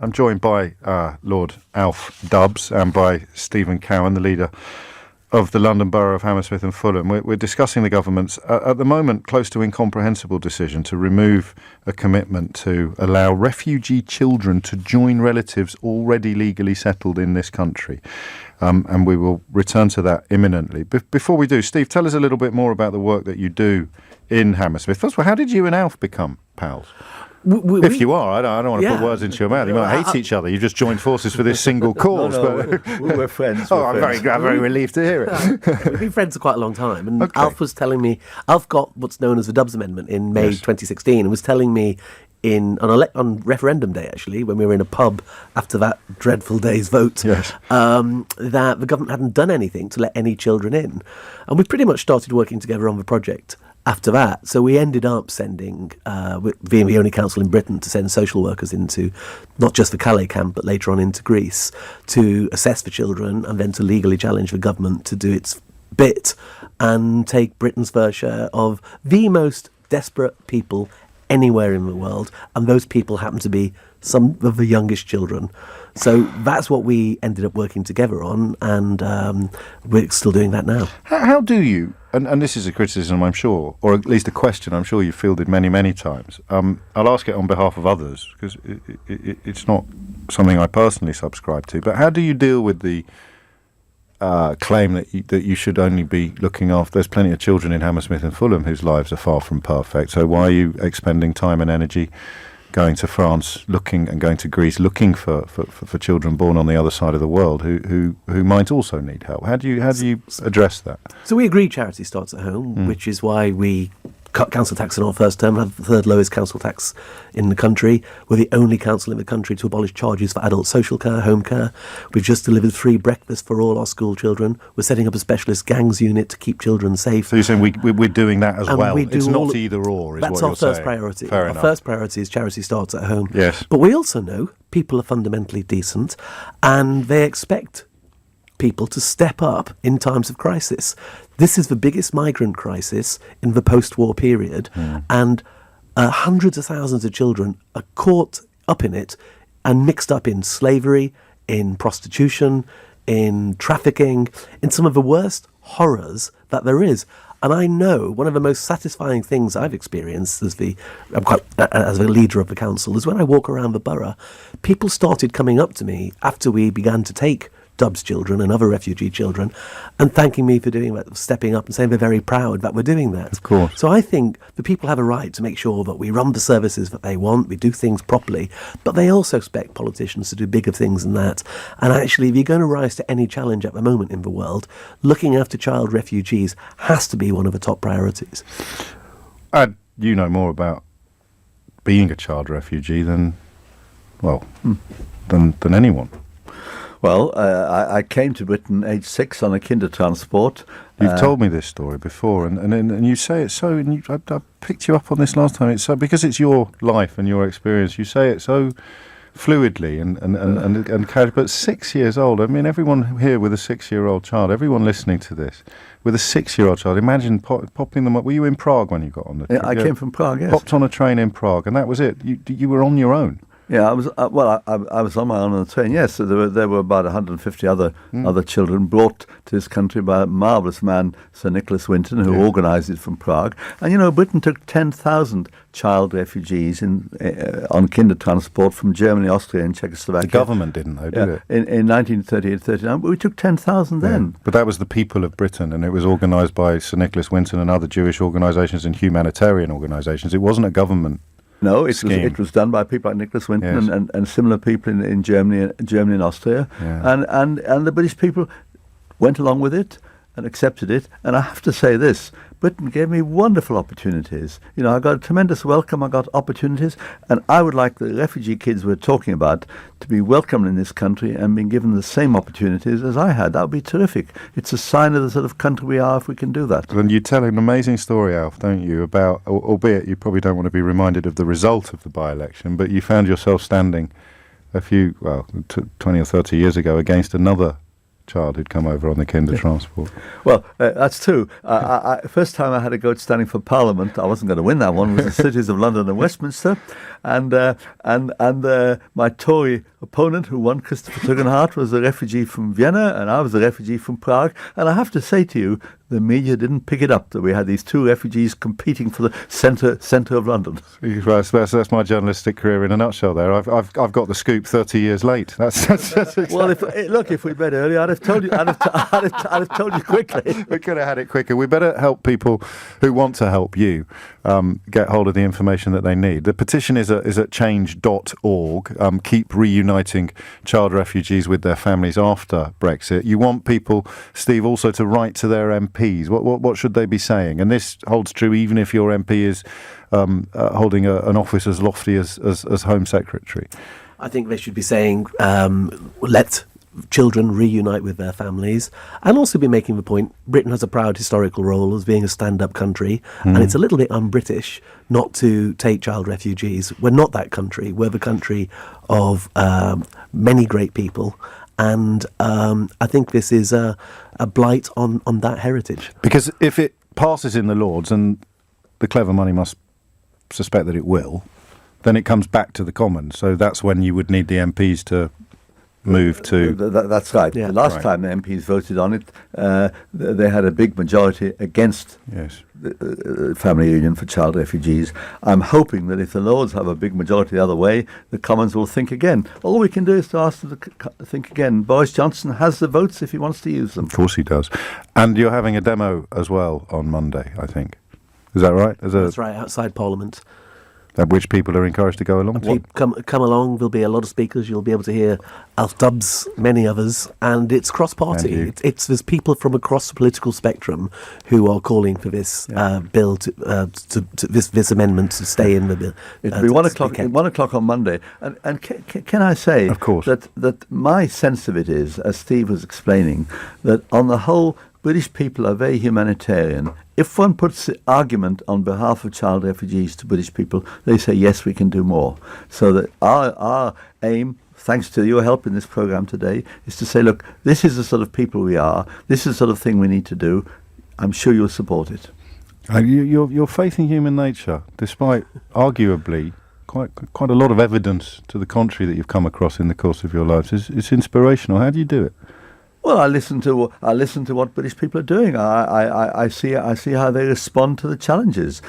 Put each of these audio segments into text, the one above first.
I'm joined by Lord Alf Dubs and by Stephen Cowen, the leader of the London Borough of Hammersmith and Fulham. We're discussing the government's, at the moment, close to incomprehensible decision to remove a commitment to allow refugee children to join relatives already legally settled in this country. And we will return to that imminently. Before we do, Steve, tell us a little bit more about the work that you do in Hammersmith. First of all, how did you and Alf become pals? If you are, I don't want to put words into your mouth. You might hate each other. You've just joined forces for this single cause. We're friends. I'm very relieved to hear it. We've been friends for quite a long time. And Alf was telling me, Alf got what's known as the Dubs Amendment in May 2016 and was telling me on referendum day, actually, when we were in a pub after that dreadful day's vote, that the government hadn't done anything to let any children in. And we pretty much started working together on the project after that. So we ended up sending, being the only council in Britain to send social workers into not just the Calais camp, but later on into Greece, to assess for children and then to legally challenge the government to do its bit and take Britain's fair share of the most desperate people anywhere in the world, and those people happen to be some of the youngest children. So that's what we ended up working together on, and we're still doing that now. How do you, and this is a criticism I'm sure, or at least a question I'm sure you've fielded many, many times. I'll ask it on behalf of others, because it's not something I personally subscribe to, but how do you deal with the claim that you should only be looking after? There's plenty of children in Hammersmith and Fulham whose lives are far from perfect, so why are you expending time and energy going to France and going to Greece looking for children born on the other side of the world who might also need help? How do you address that? So we agree charity starts at home, which is why we cut council tax in our first term, have the third lowest council tax in the country. We're the only council in the country to abolish charges for adult social care, home care. We've just delivered free breakfast for all our school children. We're setting up a specialist gangs unit to keep children safe. So you're saying we're doing that as well? It's not either or, is what you're saying? That's our first priority. Fair enough. Our first priority is charity starts at home. Yes. But we also know people are fundamentally decent and they expect people to step up in times of crisis. This is the biggest migrant crisis in the post-war period, and hundreds of thousands of children are caught up in it and mixed up in slavery, in prostitution, in trafficking, in some of the worst horrors that there is. And I know one of the most satisfying things I've experienced as the leader of the council is when I walk around the borough, people started coming up to me after we began to take Dubs children and other refugee children and thanking me for doing that, stepping up and saying they're very proud that we're doing that. Of course. So I think the people have a right to make sure that we run the services that they want, we do things properly, but they also expect politicians to do bigger things than that. And actually, if you're going to rise to any challenge at the moment in the world, looking after child refugees has to be one of the top priorities. You know more about being a child refugee than anyone. Well, I came to Britain age 6 on a Kindertransport. You've told me this story before, and you say it so. And I picked you up on this last time. It's so because it's your life and your experience. You say it so fluidly and casually. But 6 years old. I mean, everyone here with a 6-year-old child, everyone listening to this with a 6-year-old child. Imagine popping them up. Were you in Prague when you got on the train? Yeah, I came from Prague. Yes. Popped on a train in Prague, and that was it. You were on your own. Yeah, I was. I was on my own on the train. Yes, so there were about 150 other children brought to this country by a marvellous man, Sir Nicholas Winton, who organised it from Prague. And Britain took 10,000 child refugees on Kindertransport from Germany, Austria, and Czechoslovakia. The government didn't, though, did it? In 1938-39, but we took 10,000 then. But that was the people of Britain, and it was organised by Sir Nicholas Winton and other Jewish organisations and humanitarian organisations. It wasn't a government. No, it was done by people like Nicholas Winton and similar people in Germany and Austria, and the British people went along with it and accepted it. And I have to say this: Britain gave me wonderful opportunities. I got a tremendous welcome. I got opportunities, and I would like the refugee kids we're talking about to be welcomed in this country and being given the same opportunities as I had. That would be terrific. It's a sign of the sort of country we are if we can do that. And you tell an amazing story, Alf, don't you, about, albeit you probably don't want to be reminded of the result of the by-election, but you found yourself standing 20 or 30 years ago against another child who'd come over on the Kindertransport. Well, that's true. First time I had a go at standing for Parliament, I wasn't going to win that one, was the cities of London and Westminster. And my Tory opponent who won, Christopher Tugendhat, was a refugee from Vienna, and I was a refugee from Prague. And I have to say to you, the media didn't pick it up that we had these two refugees competing for the centre of London. That's my journalistic career in a nutshell. There, I've got the scoop 30 years late. That's exactly. Well, if we'd met earlier, I'd have told you. I'd have told you quickly. We could have had it quicker. We better help people who want to help you get hold of the information that they need. The petition is at change.org. Keep reuniting child refugees with their families after Brexit. You want people, Steve, also to write to their MPs. What should they be saying? And this holds true even if your MP is holding an office as lofty as Home Secretary. I think they should be saying, let children reunite with their families, and also be making the point Britain has a proud historical role as being a stand-up country, and it's a little bit un-British not to take child refugees. We're not that country. We're the country of many great people, and I think this is a blight on that heritage. Because if it passes in the Lords, and the clever money must suspect that it will, then it comes back to the Commons. So that's when you would need the MPs to move to... That's right. Yeah. The last time the MPs voted on it, they had a big majority against the family union for child refugees. I'm hoping that if the Lords have a big majority the other way, the Commons will think again. All we can do is to ask them to think again. Boris Johnson has the votes if he wants to use them. Of course he does. And you're having a demo as well on Monday, I think. Is that right? That's right, outside Parliament. At which people are encouraged to go along? Come along, there'll be a lot of speakers, you'll be able to hear Alf Dubs, many others, and it's cross-party. There's people from across the political spectrum who are calling for this bill, this amendment to stay in the bill. It'll be 1 o'clock on Monday. And can I say, of course, that my sense of it is, as Steve was explaining, that on the whole, British people are very humanitarian. If one puts the argument on behalf of child refugees to British people, they say, yes, we can do more. So that our aim, thanks to your help in this programme today, is to say, look, this is the sort of people we are. This is the sort of thing we need to do. I'm sure you'll support it. Your faith in human nature, despite arguably quite a lot of evidence to the contrary that you've come across in the course of your lives, it's inspirational. How do you do it? Well, I listen to what British people are doing. I see how they respond to the challenges.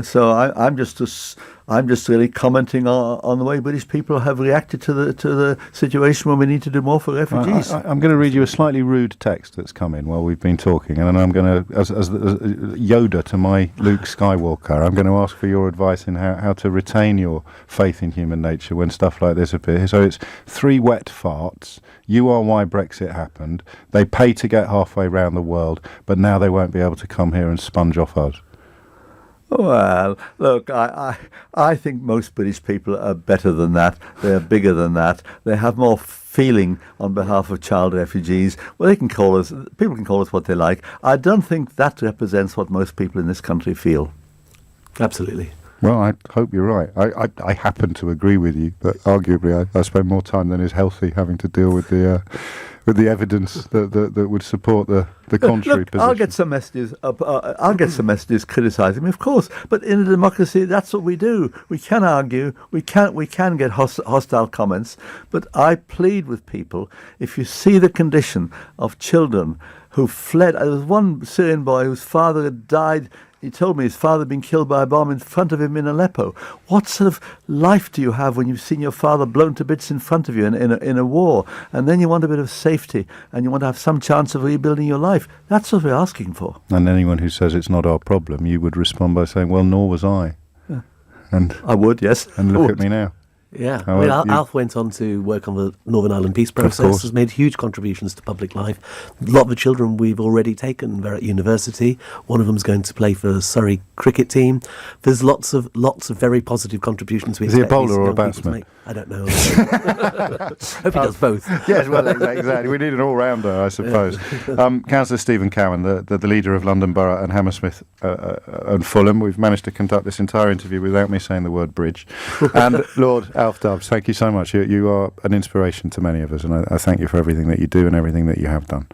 So I'm just really commenting on the way British people have reacted to the situation when we need to do more for refugees. I'm going to read you a slightly rude text that's come in while we've been talking, and then I'm going to, as Yoda to my Luke Skywalker, I'm going to ask for your advice in how to retain your faith in human nature when stuff like this appears. So it's 3 wet farts. You are why Brexit happened. They pay to get halfway round the world, but now they won't be able to come here and sponge off us. Well, look, I think most British people are better than that. They're bigger than that. They have more feeling on behalf of child refugees. Well, people can call us what they like. I don't think that represents what most people in this country feel. Absolutely. Well, I hope you're right. I happen to agree with you, but arguably I spend more time than is healthy having to deal with the evidence that would support the contrary Look, position. I'll get some messages criticising me, of course. But in a democracy, that's what we do. We can argue. We can get hostile comments. But I plead with people: if you see the condition of children who fled, there was one Syrian boy whose father had died. He told me his father had been killed by a bomb in front of him in Aleppo. What sort of life do you have when you've seen your father blown to bits in front of you in a war? And then you want a bit of safety and you want to have some chance of rebuilding your life. That's what we're asking for. And anyone who says it's not our problem, you would respond by saying, well, nor was I. Yeah. And I would, yes. And look at me now. Yeah, Alf went on to work on the Northern Ireland peace process, has made huge contributions to public life. A lot of the children we've already taken, they're at university. One of them's going to play for the Surrey cricket team. There's lots of very positive contributions. Is he a bowler or a batsman? I don't know. Hope he does both. Yes, well, exactly. We need an all-rounder, I suppose. Councillor Stephen Cowen, the leader of London Borough and Hammersmith and Fulham. We've managed to conduct this entire interview without me saying the word bridge. And Lord Alf Dubs, thank you so much. You are an inspiration to many of us, and I thank you for everything that you do and everything that you have done.